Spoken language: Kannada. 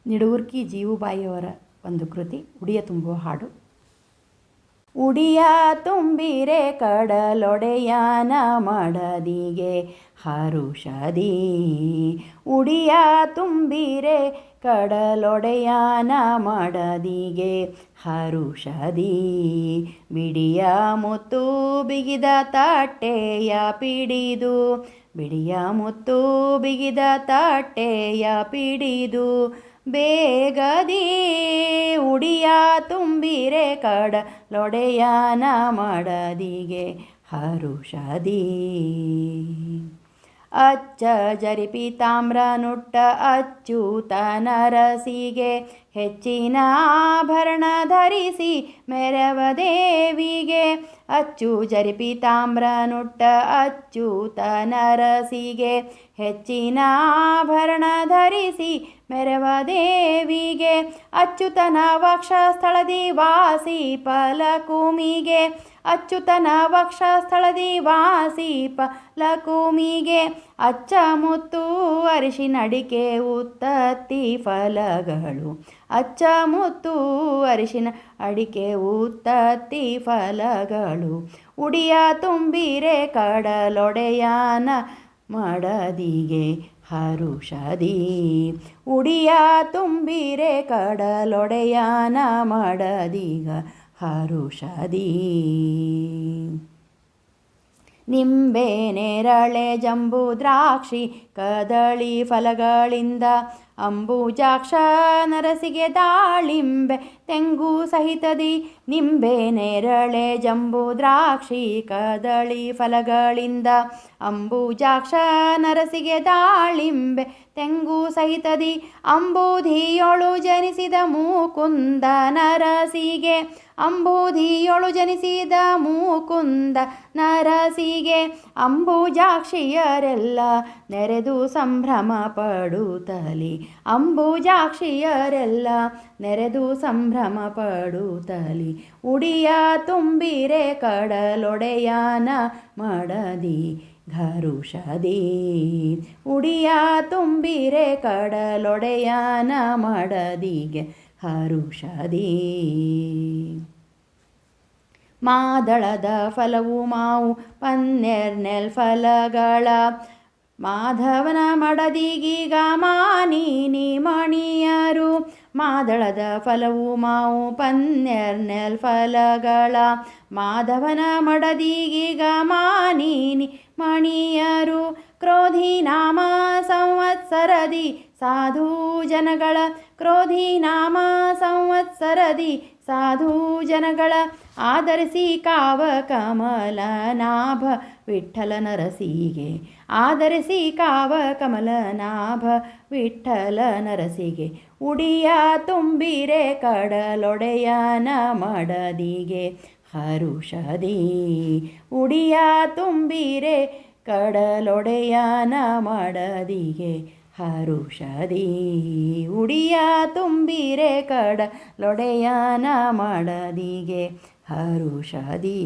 ನಿಡುಗುರ್ಕಿ ಜೀವುಬಾಯಿಯವರ ಒಂದು ಕೃತಿ ಉಡಿಯ ತುಂಬುವ ಹಾಡು. ಉಡಿಯ ತುಂಬಿರೆ ಕಡಲೊಡೆಯನ ಮಡದಿಗೆ ಹರುಷದಿ, ಉಡಿಯ ತುಂಬಿರೆ ಕಡಲೊಡೆಯನ ಮಡದಿಗೆ ಹರುಷದಿ, ಬಿಡಿಯ ಮುತ್ತು ಬಿಗಿದ ತಟ್ಟೆಯ ಪಿಡಿದು, ಬಿಡಿಯ ಮುತ್ತು ಬಿಗಿದ ತಟ್ಟೆಯ ಪಿಡಿದು, ಬೇಗದಿ ಉಡಿಯ ತುಂಬಿರೆ ಕಡಲೊಡೆಯನ ಮಡದಿಗೆ ಹರುಷದಿ. ಅಚ್ಚ ಜರಿಪಿ ತಾಮ್ರ ನುಟ್ಟ ಅಚ್ಯುತನರಸಿಗೆ, ಹೆಚ್ಚಿನ ಆಭರಣ ಧರಿಸಿ ಮೆರವ ದೇವಿಗೆ. ಅಚ್ಚು ಜರಿಪಿ ತಾಮ್ರ ನುಟ್ಟ ಅಚ್ಯುತನರಸಿಗೆ, ಹೆಚ್ಚಿನ ಆಭರಣ ಧರಿಸಿ ಮೆರವ ದೇವಿಗೆ. ಅಚ್ಯುತನ ವಕ್ಷಸ್ಥಳದಿ ವಾಸಿ ಫಲಕುಮಿಗೆ, ಅಚ್ಯುತನ ವಕ್ಷಸ್ಥಳದಿ ವಾಸಿ ಫಲಕುಮಿಗೆ. ಅಚ್ಚ ಮುತ್ತು ಅರಿಶಿನಡಿಕೆ ಉತ್ತತ್ತಿ ಫಲಗಳು, ಅಚ್ಚ ಮುತ್ತು ಅರಿಶಿನ ಅಡಿಕೆ ಉತ್ತತ್ತಿ ಫಲಗಳು. ಉಡಿಯ ತುಂಬಿರೆ ಕಡಲೊಡೆಯನ ಮಡದಿಗೆ ಹರುಷದಿ, ಉಡಿಯ ತುಂಬಿರೆ ಕಡಲೊಡೆಯನ ಮಡದಿಗ ಹರುಷದಿ. ನಿಂಬೆ ನೇರಳೆ ಜಂಬು ದ್ರಾಕ್ಷಿ ಕದಳಿ ಫಲಗಳಿಂದ, ಅಂಬುಜಾಕ್ಷ ನರಸಿಗೆ ದಾಳಿಂಬೆ ತೆಂಗು ಸಹಿತದಿ. ನಿಂಬೆ ನೇರಳೆ ಜಂಬು ದ್ರಾಕ್ಷಿ ಕದಳಿ ಫಲಗಳಿಂದ, ಅಂಬುಜಾಕ್ಷ ನರಸಿಗೆ ದಾಳಿಂಬೆ ತೆಂಗು ಸಹಿತದಿ. ಅಂಬೂಧಿಯೊಳು ಜನಿಸಿದ ಮುಕುಂದ ನರಸಿಗೆ, ಅಂಬೂಧಿಯೊಳು ಜನಿಸಿದ ಮುಕುಂದ ನರಸಿಗೆ. ಅಂಬುಜಾಕ್ಷಿಯರೆಲ್ಲ ನೆರೆದು ಸಂಭ್ರಮ ಪಡುತ್ತಲಿ, ಅಂಬುಜಾಕ್ಷಿಯರೆಲ್ಲ ನೆರೆದು ಸಂಭ್ರಮ ಪಡುತ್ತಲಿ. ಉಡಿಯ ತುಂಬಿರೆ ಕಡಲೊಡೆಯನ ಮಡದಿ ಹರುಷದಿ, ಉಡಿಯ ತುಂಬಿರೆ ಕಡಲೊಡೆಯನ ಮಡದಿಗೆ ಹರುಷದಿ. ಮಾದಳದ ಫಲವು ಮಾವು ಪನ್ನೆರ್ನೆಲ್ ಫಲಗಳ, ಮಾಧವನ ಮಡದಿಗೀಗ ಮಾನಿನಿ ಮಣಿಯರು. ಮಾದಳದ ಫಲವು ಮಾವು ಪನ್ನೆರ್ನೆಲ್ ಫಲಗಳ, ಮಾಧವನ ಮಡದಿಗೀಗ ಮಾನಿನಿ ಮಣಿಯರು. ಕ್ರೋಧಿ ನಾಮ ಸಂವತ್ಸರದಿ ಸಾಧು ಜನಗಳ, ಕ್ರೋಧಿ ನಾಮ ಸಂವತ್ಸರದಿ ಸಾಧು ಜನಗಳ. ಆದರಿಸಿ ಕಾವ ಕಮಲನಾಭ ವಿಠ್ಠಲ ನರಸಿಗೆ, ಆದರಿಸಿ ಕಾವ ಕಮಲನಾಭ ವಿಠ್ಠಲ ನರಸಿಗೆ. ಉಡಿಯ ತುಂಬಿರೆ ಕಡಲೊಡೆಯನ ಮಡದಿಗೆ ಹರುಷದಿ, ಉಡಿಯ ತುಂಬಿರೆ ಕಡಲೊಡೆಯನ ಮಡದಿಗೆ ಹರುಷದಿ, ಉಡಿಯ ತುಂಬಿರೆ ಕಡಲೊಡೆಯನ ಮಡದಿಗೆ ಹರುಷದಿ.